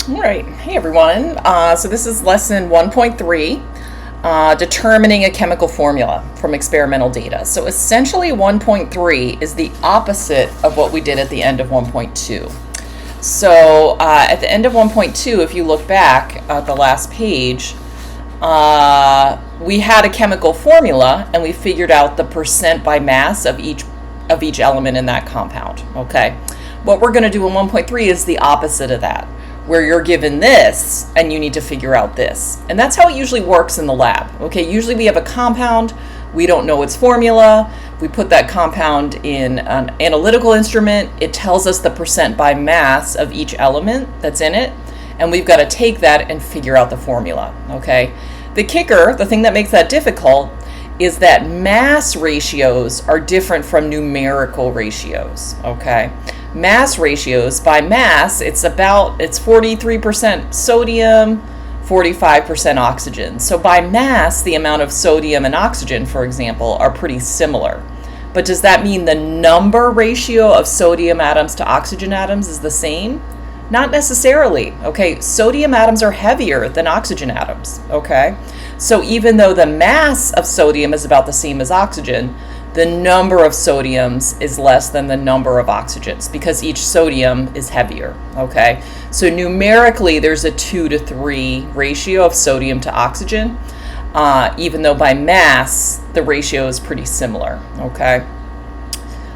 All right. Hey, everyone. So this is lesson 1.3, determining a chemical formula from experimental data. So essentially 1.3 is the opposite of what we did at the end of 1.2. So at the end of 1.2, if you look back at the last page, we had a chemical formula and we figured out the percent by mass of each element in that compound. Okay. What we're going to do in 1.3 is the opposite of that, where you're given this and you need to figure out this. And that's how it usually works in the lab. Okay, usually we have a compound, we don't know its formula, we put that compound in an analytical instrument, it tells us the percent by mass of each element that's in it, and we've got to take that and figure out the formula. Okay, the kicker, the thing that makes that difficult, is that mass ratios are different from numerical ratios. Okay, mass ratios, by mass, it's 43% sodium, 45% oxygen. So by mass, the amount of sodium and oxygen, for example, are pretty similar. But does that mean the number ratio of sodium atoms to oxygen atoms is the same? Not necessarily. Okay, sodium atoms are heavier than oxygen atoms. Okay, so even though the mass of sodium is about the same as oxygen, the number of sodiums is less than the number of oxygens because each sodium is heavier. Okay, so numerically there's a 2 to 3 ratio of sodium to oxygen, even though by mass the ratio is pretty similar. Okay,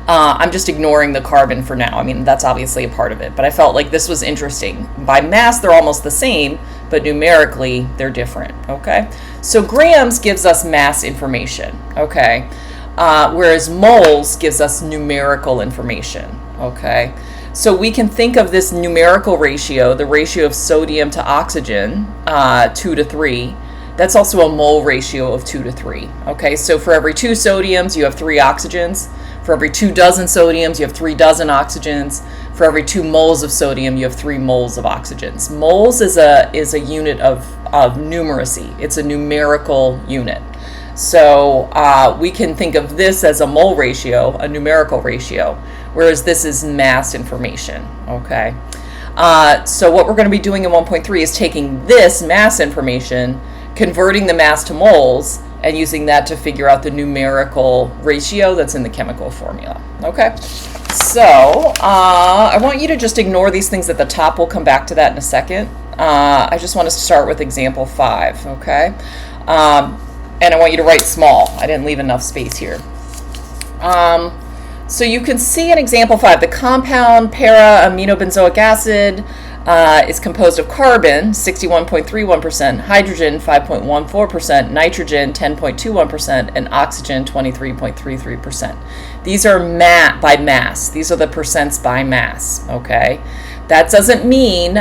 I'm just ignoring the carbon for now. I mean, that's obviously a part of it, but I felt like this was interesting. By mass they're almost the same, but numerically they're different. Okay, so grams gives us mass information. Okay, whereas moles gives us numerical information. Okay, so we can think of this numerical ratio, the ratio of sodium to oxygen, 2 to 3. That's also a mole ratio of 2 to 3. Okay, so for every 2 sodiums you have 3 oxygens. For every 2 dozen sodiums you have 3 dozen oxygens. For every 2 moles of sodium you have 3 moles of oxygens. Moles is a unit of numeracy. It's a numerical unit. So we can think of this as a mole ratio, a numerical ratio, whereas this is mass information. Okay, so what we're going to be doing in 1.3 is taking this mass information, converting the mass to moles, and using that to figure out the numerical ratio that's in the chemical formula. Okay, so I want you to just ignore these things at the top. We'll come back to that in a second. I just want us to start with example 5. Okay. And I want you to write small. I didn't leave enough space here. So you can see in example 5, the compound para-aminobenzoic acid is composed of carbon, 61.31%, hydrogen, 5.14%, nitrogen, 10.21%, and oxygen, 23.33%. These are by mass. These are the percents by mass, okay? That doesn't mean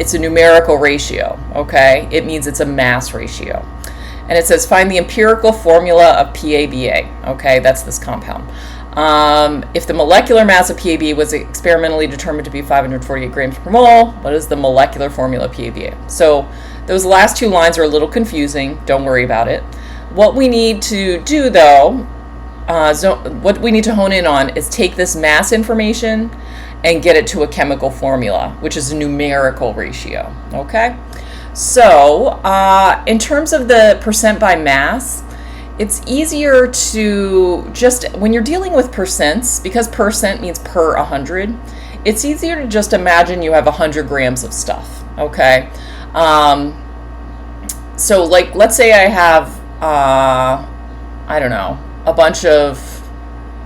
it's a numerical ratio, okay? It means it's a mass ratio. And it says find the empirical formula of PABA. Okay, that's this compound. If the molecular mass of PABA was experimentally determined to be 548 grams per mole, what is the molecular formula of PABA? So those last 2 lines are a little confusing. Don't worry about it. What we need to do, though, what we need to hone in on is take this mass information and get it to a chemical formula, which is a numerical ratio. Okay? So, in terms of the percent by mass, it's easier to just, when you're dealing with percents, because percent means per 100, it's easier to just imagine you have 100 grams of stuff, okay? So, like, let's say I have, I don't know, a bunch of,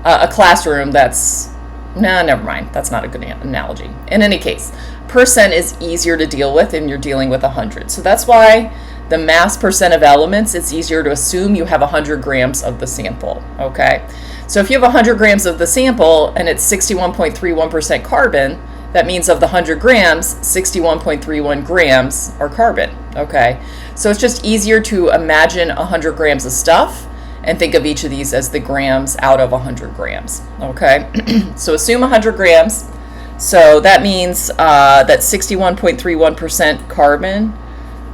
a classroom that's, never mind, that's not a good analogy. In any case, percent is easier to deal with and you're dealing with 100. So that's why the mass percent of elements, it's easier to assume you have 100 grams of the sample, okay? So if you have 100 grams of the sample and it's 61.31% carbon, that means of the 100 grams, 61.31 grams are carbon, okay? So it's just easier to imagine 100 grams of stuff and think of each of these as the grams out of 100 grams, okay? So assume 100 grams. So that means that 61.31% carbon,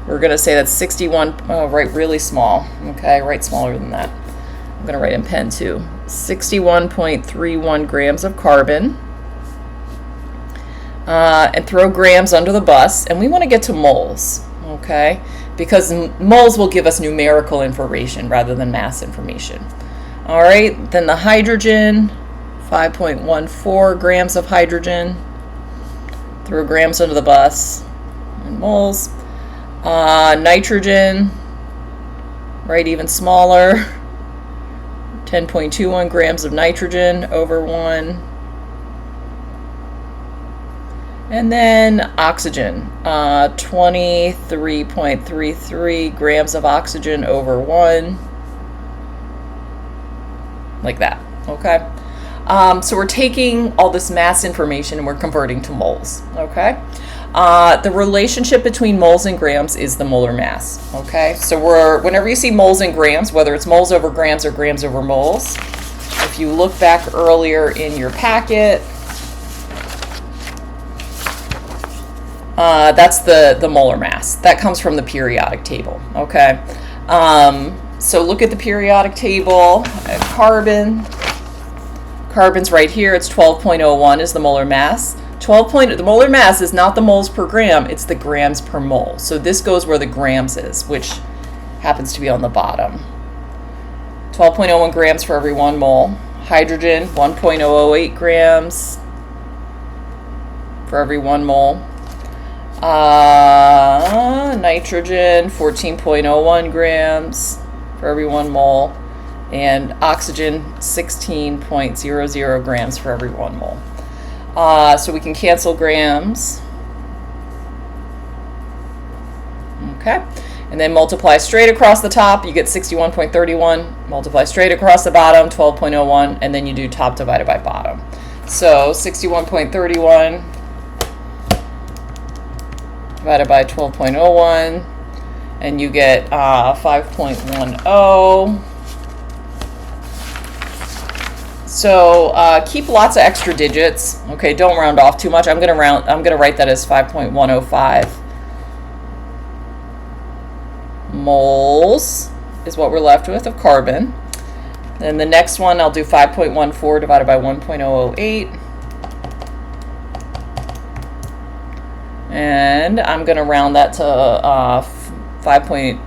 we're going to say that's 61, write really small, okay, write smaller than that. I'm going to write in pen too. 61.31 grams of carbon and throw grams under the bus, and we want to get to moles, okay? Because moles will give us numerical information rather than mass information. All right, then the hydrogen, 5.14 grams of hydrogen, throw grams under the bus, and moles. Nitrogen, right, even smaller, 10.21 grams of nitrogen over 1. And then oxygen, 23.33 grams of oxygen over 1, like that, okay? So we're taking all this mass information and we're converting to moles, okay? The relationship between moles and grams is the molar mass, okay? So whenever you see moles and grams, whether it's moles over grams or grams over moles, if you look back earlier in your packet, that's the molar mass. That comes from the periodic table, okay? So look at the periodic table. Carbon's right here. It's 12.01 is the molar mass. The molar mass is not the moles per gram, it's the grams per mole. So this goes where the grams is, which happens to be on the bottom. 12.01 grams for every 1 mole. Hydrogen, 1.008 grams for every 1 mole. Nitrogen, 14.01 grams for every 1 mole, and oxygen, 16.00 grams for every 1 mole. So we can cancel grams. Okay, and then multiply straight across the top, you get 61.31, multiply straight across the bottom, 12.01, and then you do top divided by bottom. So 61.31 divided by 12.01, and you get 5.10. So keep lots of extra digits. Okay, don't round off too much. I'm gonna write that as 5.105 moles is what we're left with of carbon. Then the next one, I'll do 5.14 divided by 1.008. And I'm going to round that to 5.14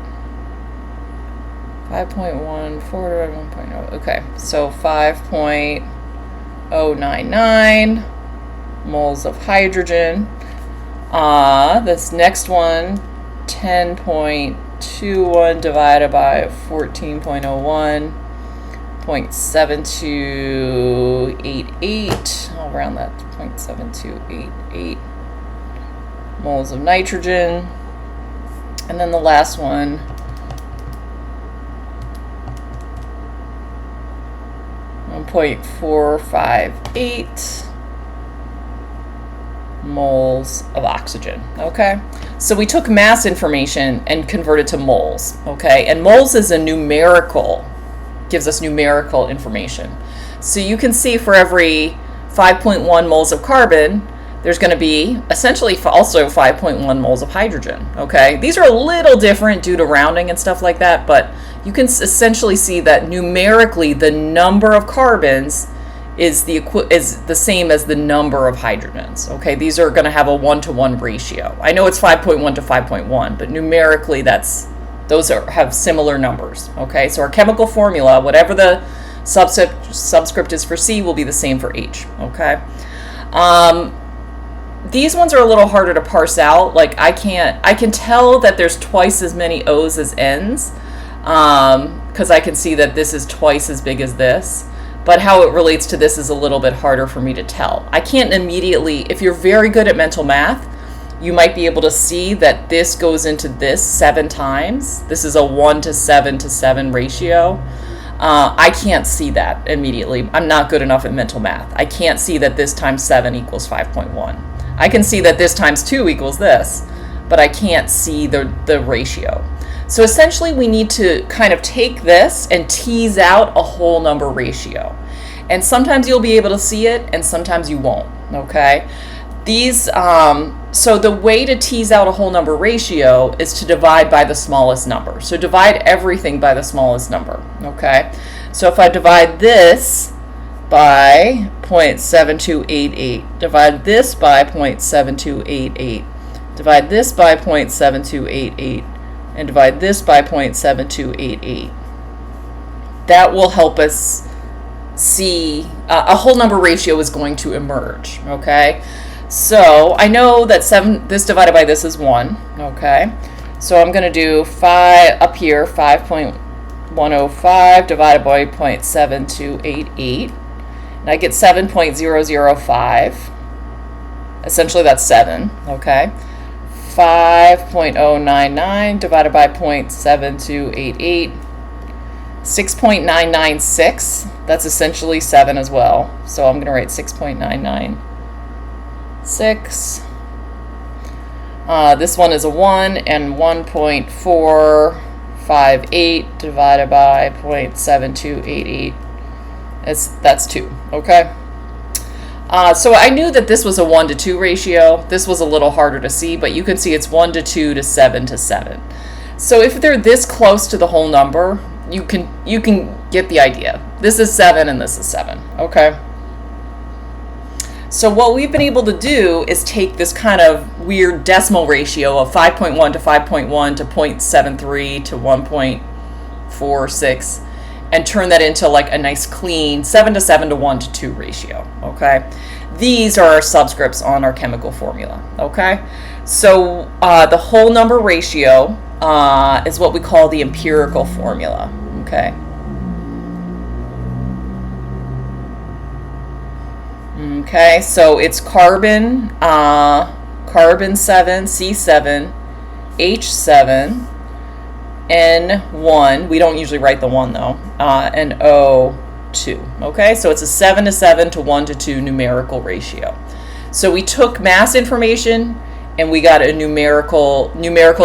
divided by 1.0. Okay, so 5.099 moles of hydrogen. This next one, 10.21 divided by 14.01, 0.7288. I'll round that to 0.7288 moles of nitrogen. And then the last one, 1.458 moles of oxygen. Okay, so we took mass information and converted to moles. Okay, and moles is a numerical, gives us numerical information. So you can see for every 5.1 moles of carbon, there's going to be essentially also 5.1 moles of hydrogen. Okay, these are a little different due to rounding and stuff like that, but you can essentially see that numerically the number of carbons is the same as the number of hydrogens. Okay, these are going to have a 1-to-1 ratio. I know it's 5.1 to 5.1, but numerically those have similar numbers. Okay, so our chemical formula, whatever the subscript is for C, will be the same for H. Okay. These ones are a little harder to parse out. Like I can tell that there's twice as many O's as N's, because I can see that this is twice as big as this, but how it relates to this is a little bit harder for me to tell. I can't immediately, if you're very good at mental math, you might be able to see that this goes into this 7 times. This is a 1-to-7 ratio. I can't see that immediately. I'm not good enough at mental math. I can't see that this times 7 equals 5.1. I can see that this times 2 equals this, but I can't see the ratio. So essentially we need to kind of take this and tease out a whole number ratio. And sometimes you'll be able to see it and sometimes you won't, okay? So the way to tease out a whole number ratio is to divide by the smallest number. So divide everything by the smallest number, okay? So if I divide this by 0.7288. Divide this by 0.7288. Divide this by 0.7288. And divide this by 0.7288. That will help us see a whole number ratio is going to emerge, okay? So I know that this divided by this is 1, okay? So I'm going to do 5 up here, 5.105 divided by 0.7288, and I get 7.005. Essentially that's 7, okay? 5.099 divided by 0.7288, 6.996. That's essentially 7 as well. So I'm going to write 6.996. This one is a 1, and 1.458 divided by 0.7288. That's 2, okay? So I knew that this was a 1 to 2 ratio. This was a little harder to see, but you can see it's 1 to 2 to 7 to 7. So if they're this close to the whole number, you can get the idea. This is 7 and this is 7, okay? So what we've been able to do is take this kind of weird decimal ratio of 5.1 to 5.1 to 0.73 to 1.46 and turn that into like a nice clean 7 to 7 to 1 to 2 ratio, okay? These are our subscripts on our chemical formula, okay? So the whole number ratio is what we call the empirical formula, okay? Okay, so it's carbon 7, C7, H7, N1. We don't usually write the 1 though, and O2. Okay, so it's a 7 to 7 to 1 to 2 numerical ratio. So we took mass information and we got a numerical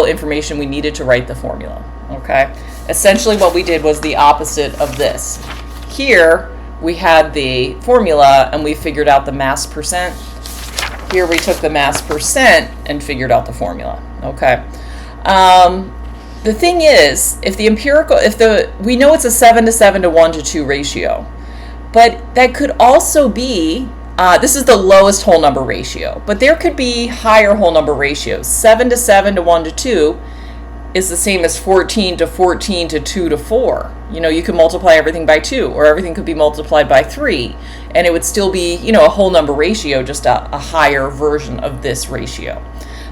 information we needed to write the formula. Okay, essentially what we did was the opposite of this. Here we had the formula and we figured out the mass percent. Here we took the mass percent and figured out the formula. Okay. The thing is, we know it's a 7 to 7 to 1 to 2 ratio, but that could also be, this is the lowest whole number ratio, but there could be higher whole number ratios. 7 to 7 to 1 to 2 is the same as 14 to 14 to 2 to 4. You know, you could multiply everything by 2, or everything could be multiplied by 3, and it would still be, you know, a whole number ratio, just a higher version of this ratio.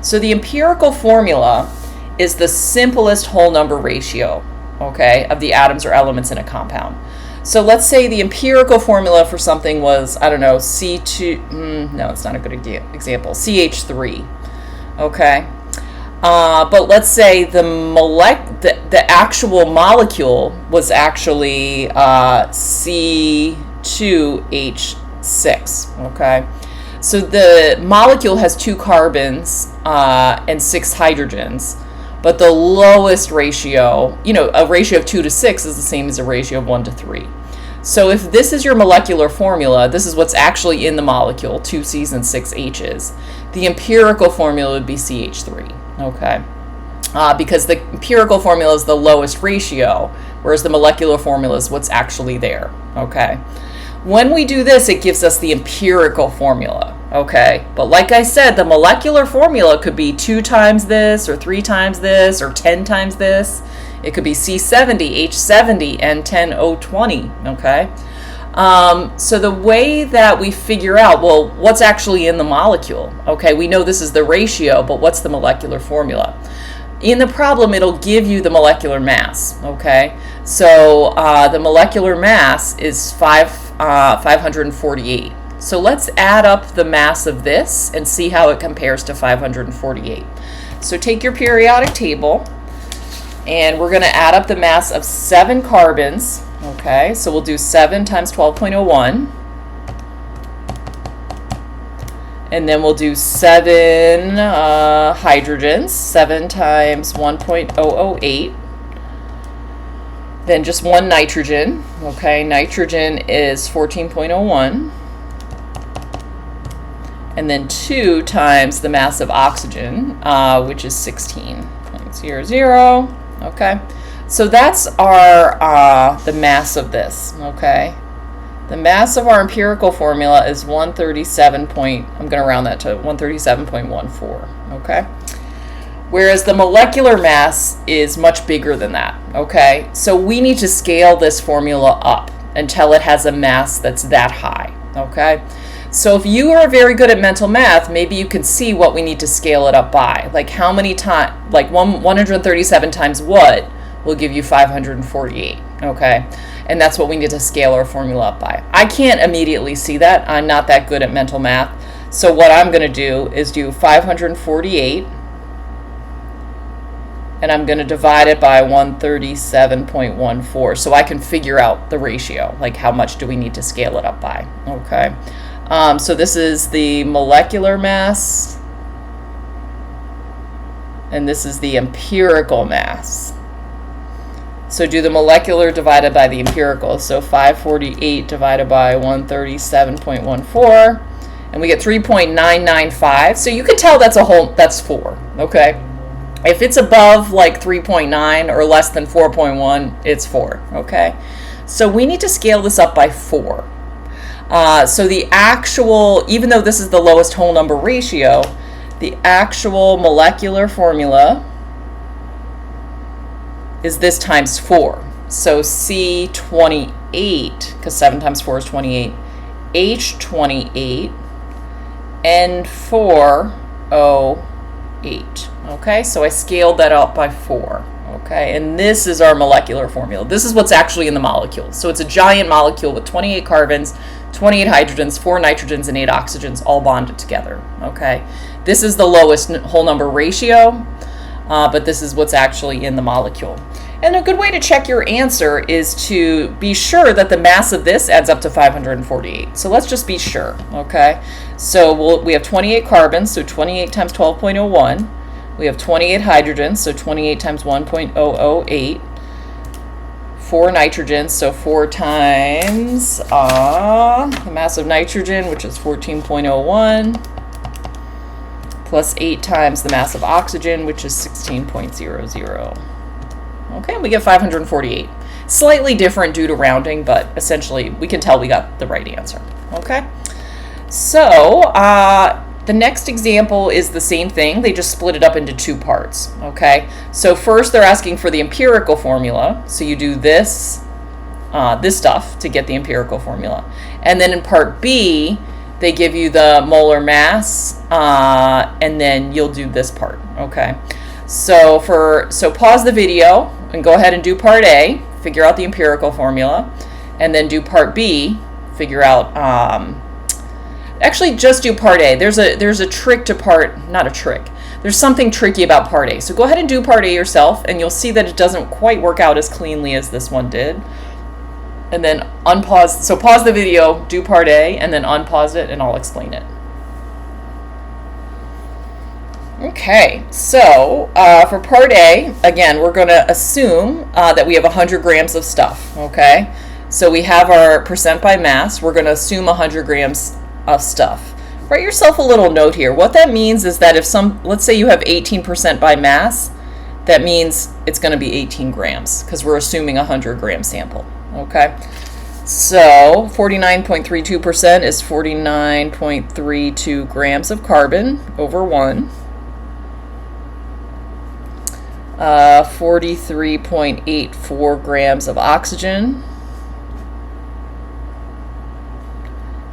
So the empirical formula is the simplest whole number ratio, okay, of the atoms or elements in a compound. So let's say the empirical formula for something was, I don't know, C2, no, it's not a good example, CH3, okay? But let's say the actual molecule was actually C2H6, okay? So the molecule has 2 carbons and 6 hydrogens, but the lowest ratio, you know, a ratio of 2 to 6 is the same as a ratio of 1 to 3. So if this is your molecular formula, this is what's actually in the molecule, 2 C's and 6 H's. The empirical formula would be CH3, okay? Because the empirical formula is the lowest ratio, whereas the molecular formula is what's actually there, okay? When we do this, it gives us the empirical formula, okay? But like I said, the molecular formula could be 2 times this, or 3 times this, or 10 times this. It could be C70, H70, N10O20, okay? So the way that we figure out, well, what's actually in the molecule, okay? We know this is the ratio, but what's the molecular formula? In the problem, it'll give you the molecular mass, okay? So the molecular mass is 548. So let's add up the mass of this and see how it compares to 548. So take your periodic table, and we're going to add up the mass of 7 carbons, okay? So we'll do 7 times 12.01. And then we'll do 7 hydrogens, 7 times 1.008. Then just 1 nitrogen, okay? Nitrogen is 14.01. And then 2 times the mass of oxygen, which is 16.00, okay? So that's our the mass of this, okay? The mass of our empirical formula is 137 point, I'm going to round that to 137.14, okay? Whereas the molecular mass is much bigger than that, okay? So we need to scale this formula up until it has a mass that's that high, okay? So if you are very good at mental math, maybe you can see what we need to scale it up by. Like how many times, like 137 times what will give you 548, okay? And that's what we need to scale our formula up by. I can't immediately see that. I'm not that good at mental math. So what I'm going to do is do 548, and I'm going to divide it by 137.14 so I can figure out the ratio, like how much do we need to scale it up by, okay? So this is the molecular mass, and this is the empirical mass. So do the molecular divided by the empirical. So 548 divided by 137.14, and we get 3.995. So you can tell that's that's 4, okay? If it's above like 3.9 or less than 4.1, it's 4, okay? So we need to scale this up by 4. So the actual, even though this is the lowest whole number ratio, the actual molecular formula is this times 4. So C28, because 7 times 4 is 28, H28, N4O8. Okay, so I scaled that up by 4. Okay, and this is our molecular formula. This is what's actually in the molecule. So it's a giant molecule with 28 carbons, 28 hydrogens, 4 nitrogens, and 8 oxygens all bonded together. Okay, this is the lowest whole number ratio, but this is what's actually in the molecule. And a good way to check your answer is to be sure that the mass of this adds up to 548. So let's just be sure, okay? So we have 28 carbons, so 28 times 12.01. We have 28 hydrogens, so 28 times 1.008. 4 nitrogens, so 4 times the mass of nitrogen, which is 14.01, plus 8 times the mass of oxygen, which is 16.00. Okay, we get 548. Slightly different due to rounding, but essentially we can tell we got the right answer. Okay, so the next example is the same thing. They just split it up into 2 parts. Okay, so first they're asking for the empirical formula. So you do this stuff to get the empirical formula. And then in part B, they give you the molar mass, and then you'll do this part. Okay, so pause the video and go ahead and do part A, figure out the empirical formula, and then do part B, figure out, actually just do part A. There's a trick to not a trick. There's something tricky about part A. So go ahead and do part A yourself, and you'll see that it doesn't quite work out as cleanly as this one did. And then unpause, so pause the video, do part A, and then unpause it, and I'll explain it. Okay, so for part A, again, we're going to assume that we have 100 grams of stuff, okay? So we have our percent by mass. We're going to assume 100 grams of stuff. Write yourself a little note here. What that means is that if let's say you have 18% by mass, that means it's going to be 18 grams because we're assuming a 100 gram sample, okay? So 49.32% is 49.32 grams of carbon over 1. 43.84 grams of oxygen,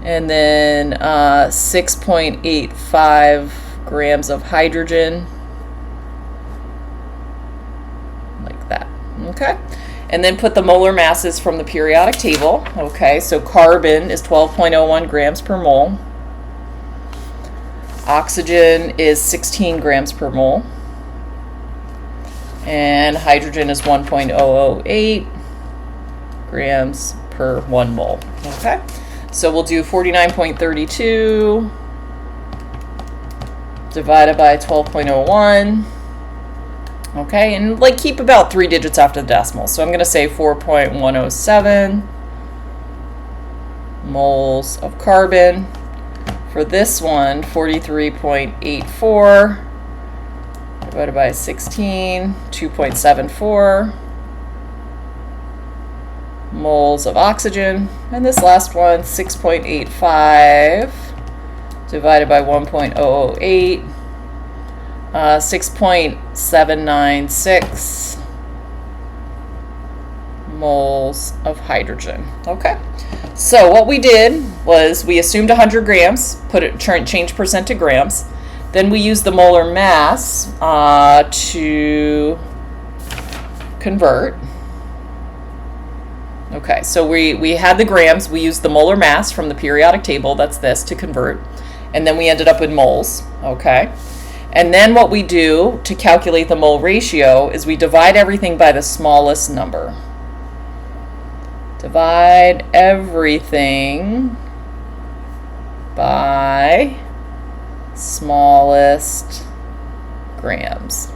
and then 6.85 grams of hydrogen, like that. Okay, and then put the molar masses from the periodic table. Okay, so carbon is 12.01 grams per mole, oxygen is 16 grams per mole, and hydrogen is 1.008 grams per 1 mole. Okay, so we'll do 49.32 divided by 12.01. Okay, and like keep about 3 digits after the decimal. So I'm going to say 4.107 moles of carbon. For this one, 43.84 divided by 16, 2.74. moles of oxygen. And this last one, 6.85 divided by 1.008, 6.796 moles of hydrogen. Okay, so what we did was we assumed 100 grams, change percent to grams. Then we used the molar mass to convert. Okay, so we had the grams, we used the molar mass from the periodic table, that's this, to convert, and then we ended up with moles, okay? And then what we do to calculate the mole ratio is we divide everything by the smallest number. Divide everything by smallest grams,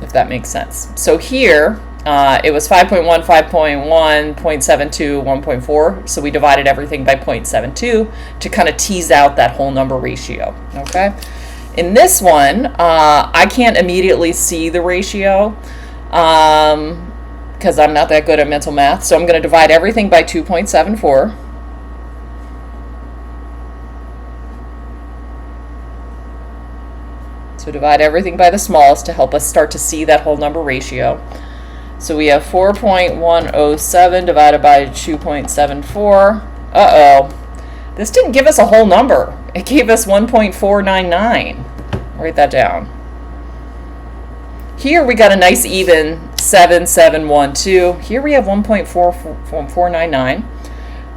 if that makes sense. So here, it was 5.1, 5.1, 0.72, 1.4. So we divided everything by 0.72 to kind of tease out that whole number ratio. Okay. In this one, I can't immediately see the ratio because I'm not that good at mental math. So I'm going to divide everything by 2.74. So divide everything by the smallest to help us start to see that whole number ratio. So we have 4.107 divided by 2.74. Uh-oh. This didn't give us a whole number. It gave us 1.499. Write that down. Here we got a nice even 7712. Here we have 1.499.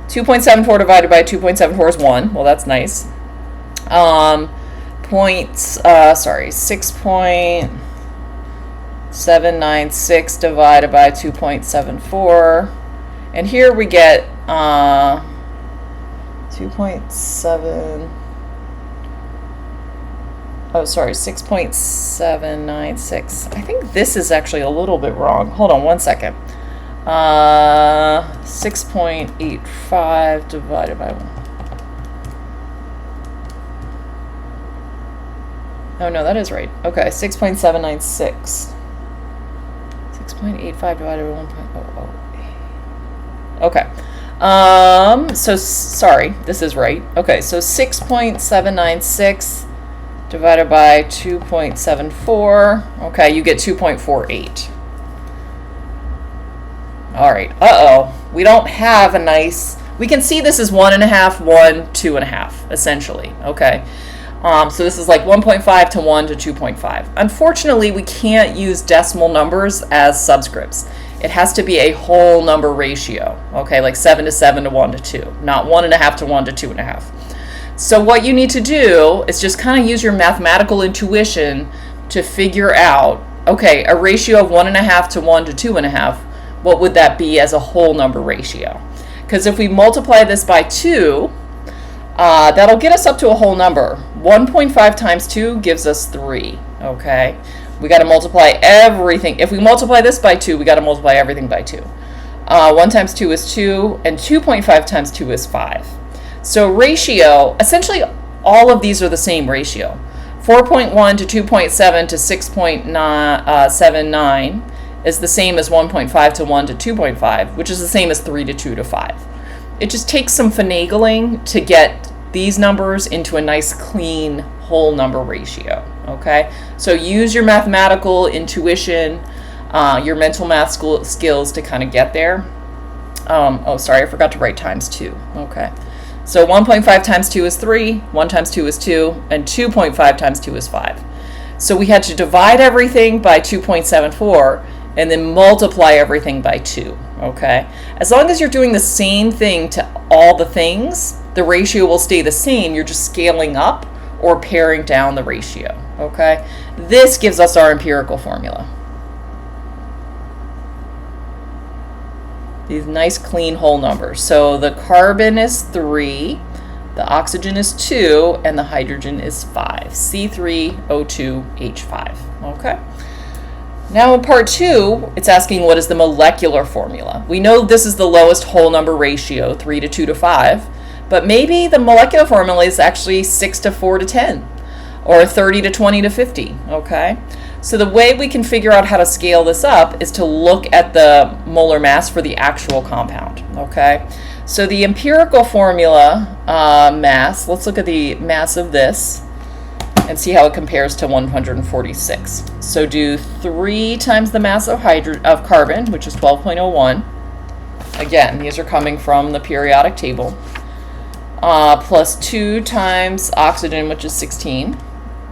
2.74 divided by 2.74 is 1. Well, that's nice. 6.796 divided by 2.74, and here we get 6.796. I think this is actually a little bit wrong. Hold on one second. 6.85 divided by 1. Oh, no, that is right. Okay, 6.796. 6.85 divided by 1.008. Okay. So, sorry, this is right. Okay, so 6.796 divided by 2.74. Okay, you get 2.48. All right. Uh-oh. We don't have a nice... We can see this is 1.5, 1, 2.5, essentially. Okay. So this is like 1.5 to 1 to 2.5. Unfortunately, we can't use decimal numbers as subscripts. It has to be a whole number ratio, okay, like 7 to 7 to 1 to 2, not 1.5 to 1 to 2.5. So what you need to do is just kind of use your mathematical intuition to figure out, okay, a ratio of 1.5 to 1 to 2.5, what would that be as a whole number ratio? Because if we multiply this by 2, that'll get us up to a whole number. 1.5 times 2 gives us 3, okay? We got to multiply everything. If we multiply this by 2, we got to multiply everything by 2. 1 times 2 is 2, and 2.5 times 2 is 5. So ratio, essentially all of these are the same ratio. 4.1 to 2.7 to 6.79 is the same as 1.5 to 1 to 2.5, which is the same as 3 to 2 to 5. It just takes some finagling to get these numbers into a nice clean whole number ratio, okay? So use your mathematical intuition, your mental math skills to kind of get there. Oh, sorry, I forgot to write times 2, okay? So 1.5 times 2 is 3, 1 times 2 is 2, and 2.5 times 2 is 5. So we had to divide everything by 2.74 and then multiply everything by 2, okay? As long as you're doing the same thing to all the things, the ratio will stay the same. You're just scaling up or paring down the ratio, okay? This gives us our empirical formula. These nice clean whole numbers. So the carbon is 3, the oxygen is 2, and the hydrogen is 5. C3O2H5, okay? Now in part 2, it's asking what is the molecular formula. We know this is the lowest whole number ratio, 3 to 2 to 5, but maybe the molecular formula is actually 6 to 4 to 10. or 30 to 20 to 50, okay? So the way we can figure out how to scale this up is to look at the molar mass for the actual compound, okay? So the empirical formula mass, let's look at the mass of this and see how it compares to 146. So do 3 times the mass of carbon, which is 12.01. Again, these are coming from the periodic table. Plus 2 times oxygen, which is 16.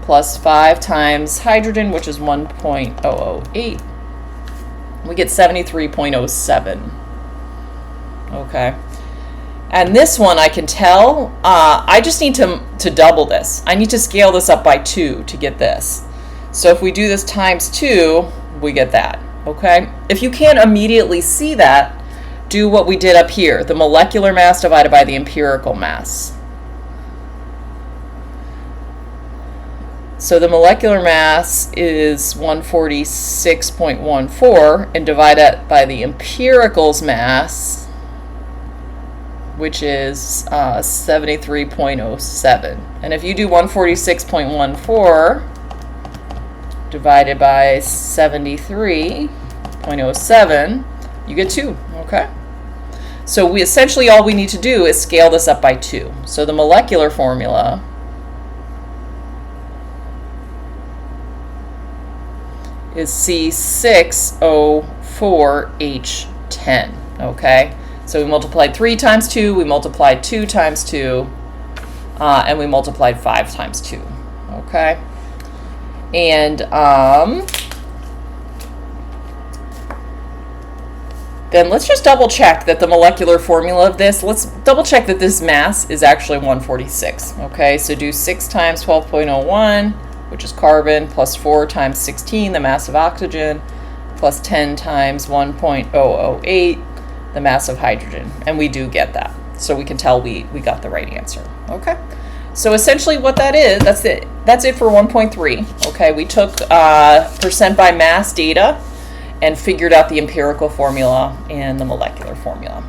Plus 5 times hydrogen, which is 1.008. We get 73.07. Okay. And this one I can tell, I just need to double this. I need to scale this up by 2 to get this. So if we do this times 2, we get that, okay? If you can't immediately see that, do what we did up here, the molecular mass divided by the empirical mass. So the molecular mass is 146.14, and divide it by the empirical's mass, which is 73.07. And if you do 146.14 divided by 73.07, you get 2, okay? So we essentially, all we need to do is scale this up by 2. So the molecular formula is C6O4H10, okay? So we multiplied 3 times 2, we multiplied 2 times 2, and we multiplied 5 times 2, okay? And then let's just double check that the molecular formula of this, let's double check that this mass is actually 146, okay? So do 6 times 12.01, which is carbon, plus 4 times 16, the mass of oxygen, plus 10 times 1.008, the mass of hydrogen, and we do get that. So we can tell we got the right answer, okay? So essentially what that is, that's it for 1.3, okay? We took percent by mass data and figured out the empirical formula and the molecular formula.